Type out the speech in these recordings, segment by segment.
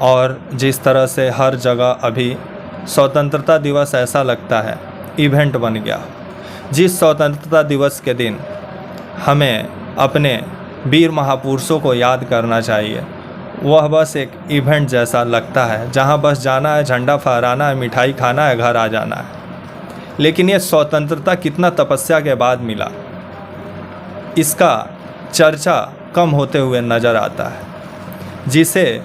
और जिस तरह से हर जगह अभी स्वतंत्रता दिवस ऐसा लगता है इवेंट बन गया। जिस स्वतंत्रता दिवस के दिन हमें अपने वीर महापुरुषों को याद करना चाहिए, वह बस एक इवेंट जैसा लगता है जहां बस जाना है, झंडा फहराना है, मिठाई खाना है, घर आ जाना है। लेकिन ये स्वतंत्रता कितना तपस्या के बाद मिला, इसका चर्चा कम होते हुए नज़र आता है, जिसे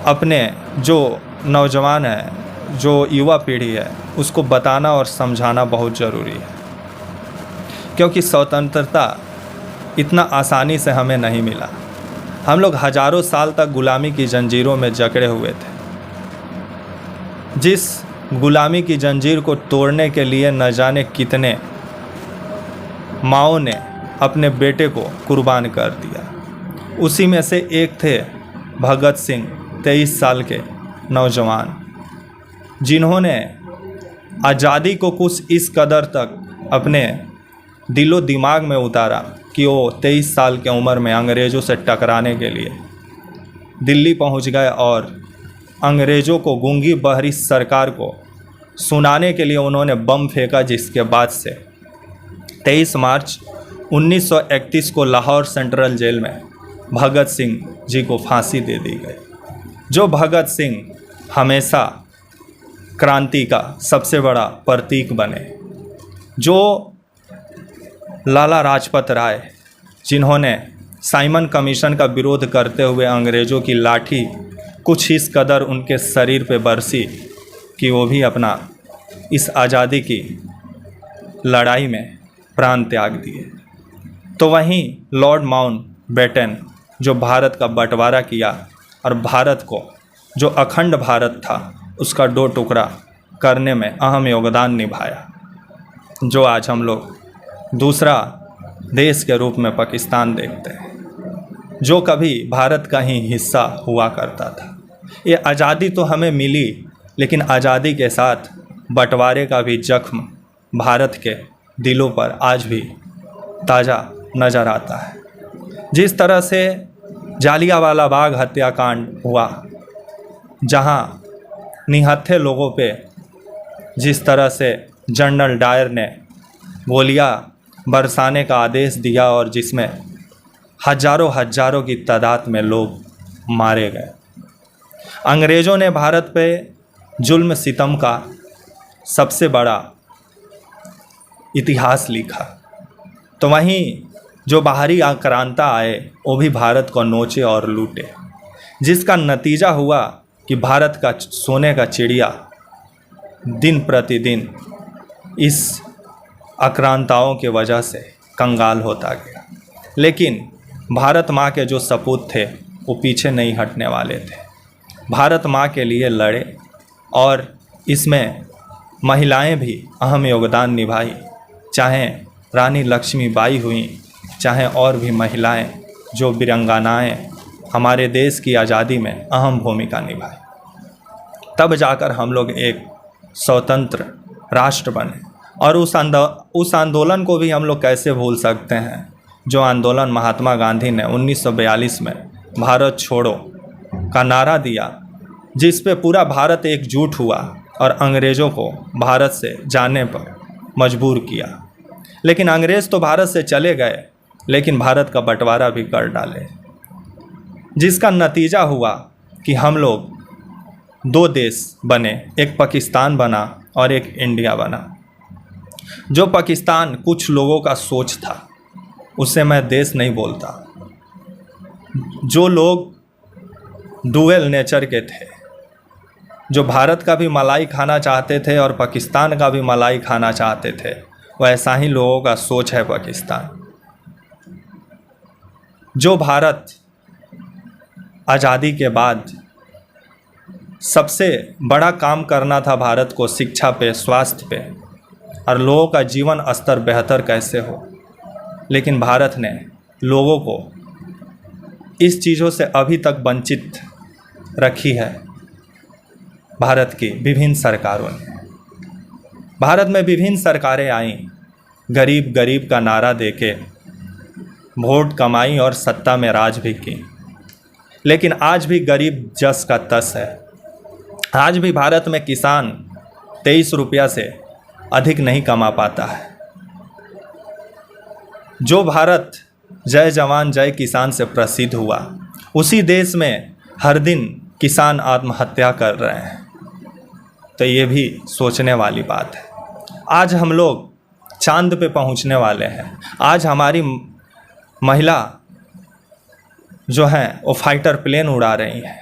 अपने जो नौजवान है, जो युवा पीढ़ी है, उसको बताना और समझाना बहुत ज़रूरी है। क्योंकि स्वतंत्रता इतना आसानी से हमें नहीं मिला। हम लोग हजारों साल तक गुलामी की जंजीरों में जकड़े हुए थे। जिस गुलामी की जंजीर को तोड़ने के लिए न जाने कितने माओं ने अपने बेटे को कुर्बान कर दिया। उसी में से एक थे भगत सिंह, 23 साल के नौजवान, जिन्होंने आज़ादी को कुछ इस कदर तक अपने दिलो दिमाग में उतारा कि वो 23 साल की उम्र में अंग्रेज़ों से टकराने के लिए दिल्ली पहुंच गए और अंग्रेज़ों को, गूंगी बहरी सरकार को सुनाने के लिए उन्होंने बम फेंका, जिसके बाद से 23 मार्च 1931 को लाहौर सेंट्रल जेल में भगत सिंह जी को फांसी दे दी गई। जो भगत सिंह हमेशा क्रांति का सबसे बड़ा प्रतीक बने, जो लाला लाजपत राय, जिन्होंने साइमन कमीशन का विरोध करते हुए अंग्रेज़ों की लाठी कुछ इस कदर उनके शरीर पे बरसी कि वो भी अपना इस आज़ादी की लड़ाई में प्राण त्याग दिए। तो वहीं लॉर्ड माउंटबेटन, जो भारत का बंटवारा किया और भारत को, जो अखंड भारत था, उसका 2 टुकड़ा करने में अहम योगदान निभाया, जो आज हम लोग दूसरा देश के रूप में पाकिस्तान देखते हैं, जो कभी भारत का ही हिस्सा हुआ करता था। ये आज़ादी तो हमें मिली, लेकिन आज़ादी के साथ बंटवारे का भी जख्म भारत के दिलों पर आज भी ताज़ा नज़र आता है। जिस तरह से जालियांवाला बाग हत्याकांड हुआ, जहां निहत्थे लोगों पे जिस तरह से जनरल डायर ने गोलियां बरसाने का आदेश दिया और जिसमें हजारों की तादाद में लोग मारे गए। अंग्रेज़ों ने भारत पे जुल्म सितम का सबसे बड़ा इतिहास लिखा, तो वहीं जो बाहरी आक्रांता आए वो भी भारत को नोचे और लूटे, जिसका नतीजा हुआ कि भारत का सोने का चिड़िया दिन प्रतिदिन इस आक्रांताओं के वजह से कंगाल होता गया। लेकिन भारत माँ के जो सपूत थे वो पीछे नहीं हटने वाले थे। भारत माँ के लिए लड़े और इसमें महिलाएं भी अहम योगदान निभाई, चाहे रानी लक्ष्मीबाई हुई, चाहे और भी महिलाएं जो वीरांगनाएं हमारे देश की आज़ादी में अहम भूमिका निभाई। तब जाकर हम लोग एक स्वतंत्र राष्ट्र बने। और उस आंदोलन को भी हम लोग कैसे भूल सकते हैं, जो आंदोलन महात्मा गांधी ने 1942 में भारत छोड़ो का नारा दिया, जिस पे पूरा भारत एकजुट हुआ और अंग्रेज़ों को भारत से जाने पर मजबूर किया। लेकिन अंग्रेज़ तो भारत से चले गए, लेकिन भारत का बंटवारा भी कर डाले, जिसका नतीजा हुआ कि हम लोग 2 देश बने, एक पाकिस्तान बना और एक इंडिया बना। जो पाकिस्तान कुछ लोगों का सोच था, उससे मैं देश नहीं बोलता। जो लोग डुअल नेचर के थे, जो भारत का भी मलाई खाना चाहते थे और पाकिस्तान का भी मलाई खाना चाहते थे, वैसा ही लोगों का सोच है पाकिस्तान। जो भारत आज़ादी के बाद सबसे बड़ा काम करना था भारत को शिक्षा पे, स्वास्थ्य पे और लोगों का जीवन स्तर बेहतर कैसे हो, लेकिन भारत ने लोगों को इस चीज़ों से अभी तक वंचित रखी है। भारत की विभिन्न सरकारों ने, भारत में विभिन्न सरकारें आईं, गरीब गरीब का नारा देके वोट कमाई और सत्ता में राज भी की, लेकिन आज भी गरीब जस का तस है। आज भी भारत में किसान 23 रुपया से अधिक नहीं कमा पाता है। जो भारत जय जवान जय किसान से प्रसिद्ध हुआ, उसी देश में हर दिन किसान आत्महत्या कर रहे हैं। तो ये भी सोचने वाली बात है। आज हम लोग चांद पे पहुंचने वाले हैं। आज हमारी महिला जो हैं वो फाइटर प्लेन उड़ा रही हैं,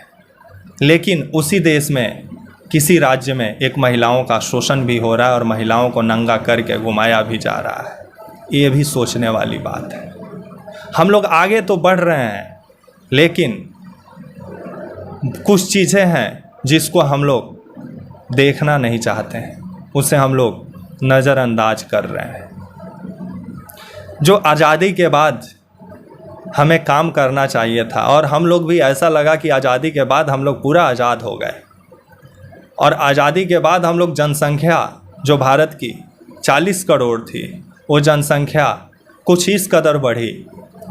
लेकिन उसी देश में किसी राज्य में एक महिलाओं का शोषण भी हो रहा है और महिलाओं को नंगा करके घुमाया भी जा रहा है। ये भी सोचने वाली बात है। हम लोग आगे तो बढ़ रहे हैं, लेकिन कुछ चीज़ें हैं जिसको हम लोग देखना नहीं चाहते हैं, उसे हम लोग नज़रअंदाज कर रहे हैं। जो आज़ादी के बाद हमें काम करना चाहिए था, और हम लोग भी ऐसा लगा कि आज़ादी के बाद हम लोग पूरा आज़ाद हो गए, और आज़ादी के बाद हम लोग जनसंख्या जो भारत की 40 करोड़ थी, वो जनसंख्या कुछ इस कदर बढ़ी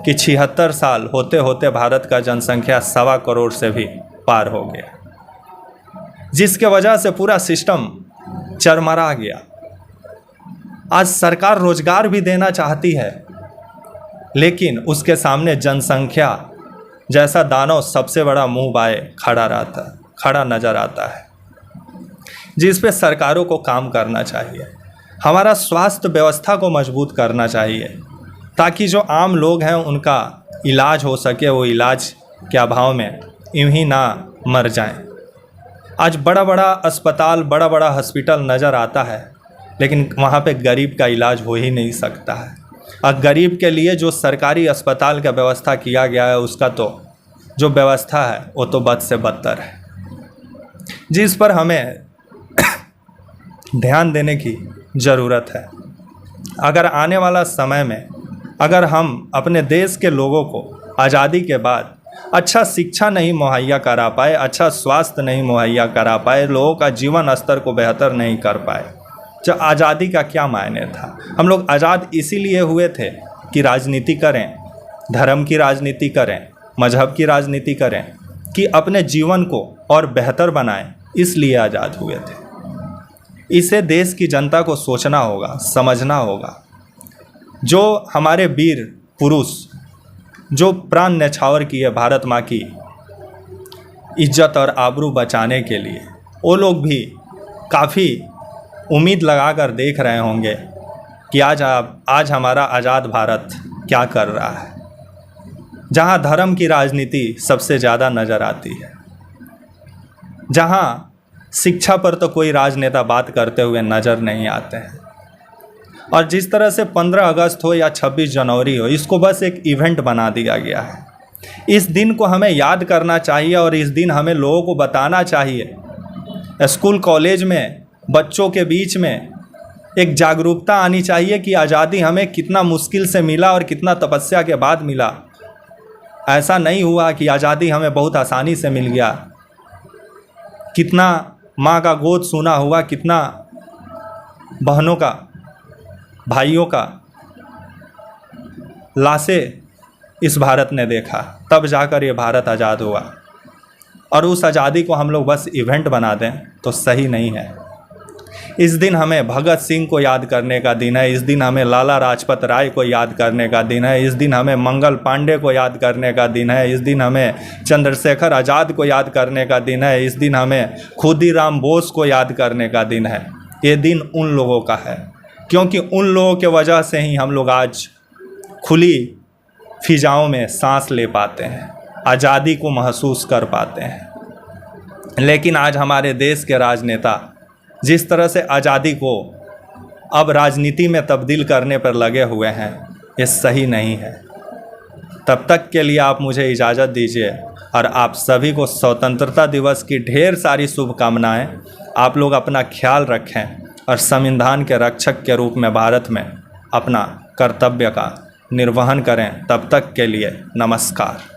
कि 76 साल होते होते भारत का जनसंख्या 1.25 करोड़ से भी पार हो गया, जिसके वजह से पूरा सिस्टम चरमरा गया। आज सरकार रोजगार भी देना चाहती है, लेकिन उसके सामने जनसंख्या जैसा दानव सबसे बड़ा मुंह बाए खड़ा नज़र आता है, जिस पे सरकारों को काम करना चाहिए। हमारा स्वास्थ्य व्यवस्था को मजबूत करना चाहिए, ताकि जो आम लोग हैं उनका इलाज हो सके, वो इलाज के अभाव में यूं ही ना मर जाएं। आज बड़ा बड़ा अस्पताल, बड़ा बड़ा हॉस्पिटल नज़र आता है, लेकिन वहाँ पे गरीब का इलाज हो ही नहीं सकता है। और गरीब के लिए जो सरकारी अस्पताल का व्यवस्था किया गया है, उसका तो जो व्यवस्था है वो तो बद से बदतर है, जिस पर हमें ध्यान देने की ज़रूरत है। अगर आने वाला समय में अगर हम अपने देश के लोगों को आज़ादी के बाद अच्छा शिक्षा नहीं मुहैया करा पाए, अच्छा स्वास्थ्य नहीं मुहैया करा पाए, लोगों का जीवन स्तर को बेहतर नहीं कर पाए, तो आज़ादी का क्या मायने था। हम लोग आज़ाद इसीलिए हुए थे कि राजनीति करें, धर्म की राजनीति करें, मजहब की राजनीति करें, कि अपने जीवन को और बेहतर बनाएं, इसलिए आज़ाद हुए थे। इसे देश की जनता को सोचना होगा, समझना होगा। जो हमारे वीर पुरुष जो प्राण न्यौछावर किए भारत माँ की इज्जत और आबरू बचाने के लिए, वो लोग भी काफ़ी उम्मीद लगाकर देख रहे होंगे कि आज हमारा आज़ाद भारत क्या कर रहा है, जहाँ धर्म की राजनीति सबसे ज़्यादा नज़र आती है, जहाँ शिक्षा पर तो कोई राजनेता बात करते हुए नज़र नहीं आते हैं। और जिस तरह से 15 अगस्त हो या 26 जनवरी हो, इसको बस एक इवेंट बना दिया गया है। इस दिन को हमें याद करना चाहिए, और इस दिन हमें लोगों को बताना चाहिए, स्कूल कॉलेज में बच्चों के बीच में एक जागरूकता आनी चाहिए कि आज़ादी हमें कितना मुश्किल से मिला और कितना तपस्या के बाद मिला। ऐसा नहीं हुआ कि आज़ादी हमें बहुत आसानी से मिल गया। कितना माँ का गोद सूना हुआ, कितना बहनों का, भाइयों का लाशें इस भारत ने देखा, तब जाकर ये भारत आज़ाद हुआ। और उस आज़ादी को हम लोग बस इवेंट बना दें तो सही नहीं है। इस दिन हमें भगत सिंह को याद करने का दिन है, इस दिन हमें लाला लाजपत राय को याद करने का दिन है, इस दिन हमें मंगल पांडे को याद करने का दिन है, इस दिन हमें चंद्रशेखर आज़ाद को याद करने का दिन है, इस दिन हमें खुदीराम बोस को याद करने का दिन है। ये दिन उन लोगों का है, क्योंकि उन लोगों के वजह से ही हम लोग आज खुली फिजाओं में सांस ले पाते हैं, आज़ादी को महसूस कर पाते हैं। लेकिन आज हमारे देश के राजनेता जिस तरह से आज़ादी को अब राजनीति में तब्दील करने पर लगे हुए हैं, ये सही नहीं है। तब तक के लिए आप मुझे इजाज़त दीजिए, और आप सभी को स्वतंत्रता दिवस की ढेर सारी शुभकामनाएं। आप लोग अपना ख्याल रखें और संविधान के रक्षक के रूप में भारत में अपना कर्तव्य का निर्वहन करें। तब तक के लिए नमस्कार।